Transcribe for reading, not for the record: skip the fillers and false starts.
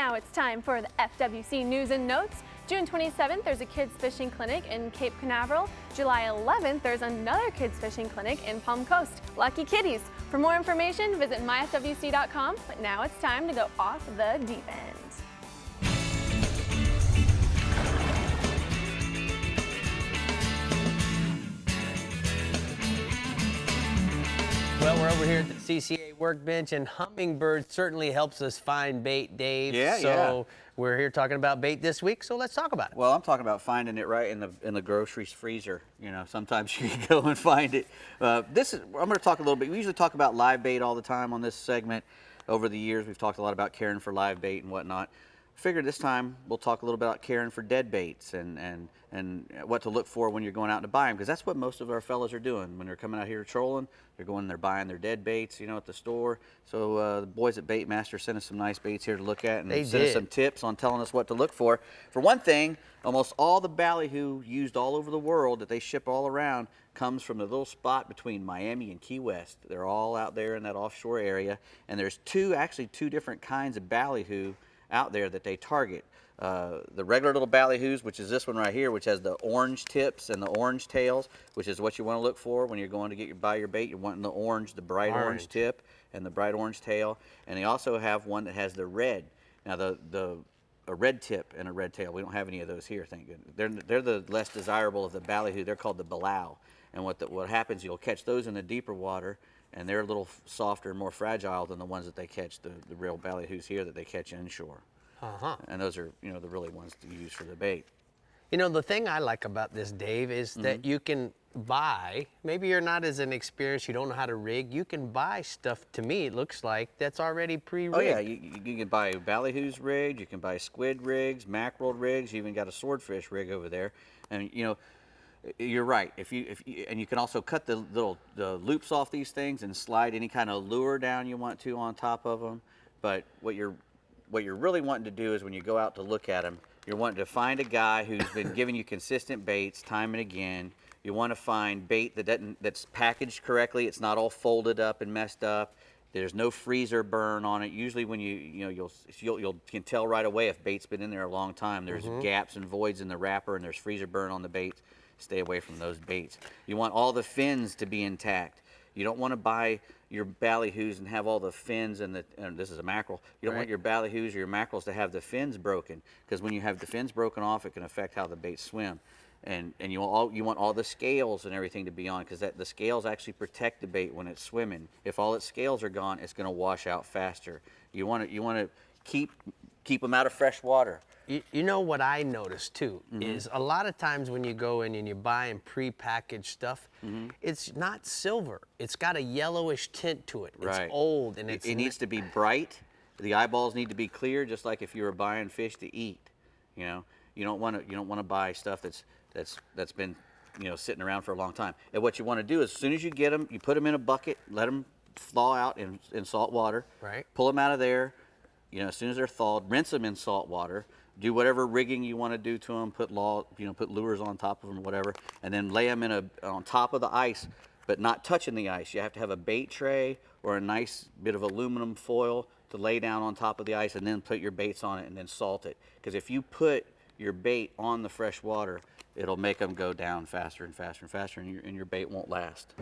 now it's time for the FWC News and Notes. June 27th, there's a kids fishing clinic in Cape Canaveral. July 11th, there's another kids fishing clinic in Palm Coast. Lucky kitties. For more information, visit myfwc.com. But now it's time to go off the deep end. Well, we're over here at the CCA workbench, and hummingbird certainly helps us find bait, Dave. So we're here talking about bait this week, so let's talk about it. Well, I'm talking about finding it right in the grocery freezer. You know, sometimes you can go and find it. I'm going to talk a little bit. We usually talk about live bait all the time on this segment. Over the years, we've talked a lot about caring for live bait and whatnot. Figured this time we'll talk a little bit about caring for dead baits and what to look for when you're going out to buy them, because that's what most of our fellas are doing when they're coming out here trolling. They're going and they're buying their dead baits, you know, at the store. So the boys at BaitMasters sent us some nice baits here to look at, and they sent us some tips on telling us what to look for. For one thing, almost all the ballyhoo used all over the world that they ship all around comes from the little spot between Miami and Key West. They're all out there in that offshore area, and there's actually two different kinds of ballyhoo out there that they target. The regular little ballyhoos, which is this one right here, which has the orange tips and the orange tails, which is what you want to look for when you're going to buy your bait. You're wanting the bright orange tip and the bright orange tail. And they also have one that has the red. Now a red tip and a red tail, we don't have any of those here, thank goodness. They're the less desirable of the ballyhoo. They're called the below. And what happens, you'll catch those in the deeper water, and they're a little softer and more fragile than the ones that they catch, the real ballyhoos here that they catch inshore. And those are, you know, the really ones to use for the bait. You know, the thing I like about this, Dave, is that you can buy, maybe you're not as inexperienced, you don't know how to rig, you can buy stuff, to me it looks like, that's already pre-rigged. Oh yeah, you can buy ballyhoos rigged, you can buy squid rigs, mackerel rigs, you even got a swordfish rig over there. And you know, you're right. And you can also cut the loops off these things and slide any kind of lure down you want to on top of them. But what you're really wanting to do is when you go out to look at them, you're wanting to find a guy who's been giving you consistent baits time and again. You want to find bait that's packaged correctly. It's not all folded up and messed up. There's no freezer burn on it. Usually when you can tell right away if bait's been in there a long time. There's gaps and voids in the wrapper, and there's freezer burn on the bait. Stay away from those baits. You want all the fins to be intact. You don't want to buy your ballyhoos and have all the fins and this is a mackerel. You don't want your ballyhoos or your mackerels to have the fins broken, because when you have the fins broken off, it can affect how the baits swim. And you want all the scales and everything to be on, because the scales actually protect the bait when it's swimming. If all its scales are gone, it's going to wash out faster. You want to keep them out of fresh water. You know what I noticed too is a lot of times when you go in and you're buying pre-packaged stuff, it's not silver. It's got a yellowish tint to it. It's old, and it needs to be bright. The eyeballs need to be clear, just like if you were buying fish to eat. You know, you don't want to buy stuff that's been, you know, sitting around for a long time. And what you want to do is, as soon as you get them, you put them in a bucket, let them thaw out in salt water. Pull them out of there. You know, as soon as they're thawed, rinse them in salt water. Do whatever rigging you want to do to them. Put lures on top of them, whatever, and then lay them on top of the ice, but not touching the ice. You have to have a bait tray or a nice bit of aluminum foil to lay down on top of the ice, and then put your baits on it and then salt it. Because if you put your bait on the fresh water, it'll make them go down faster and faster and faster, and your bait won't last.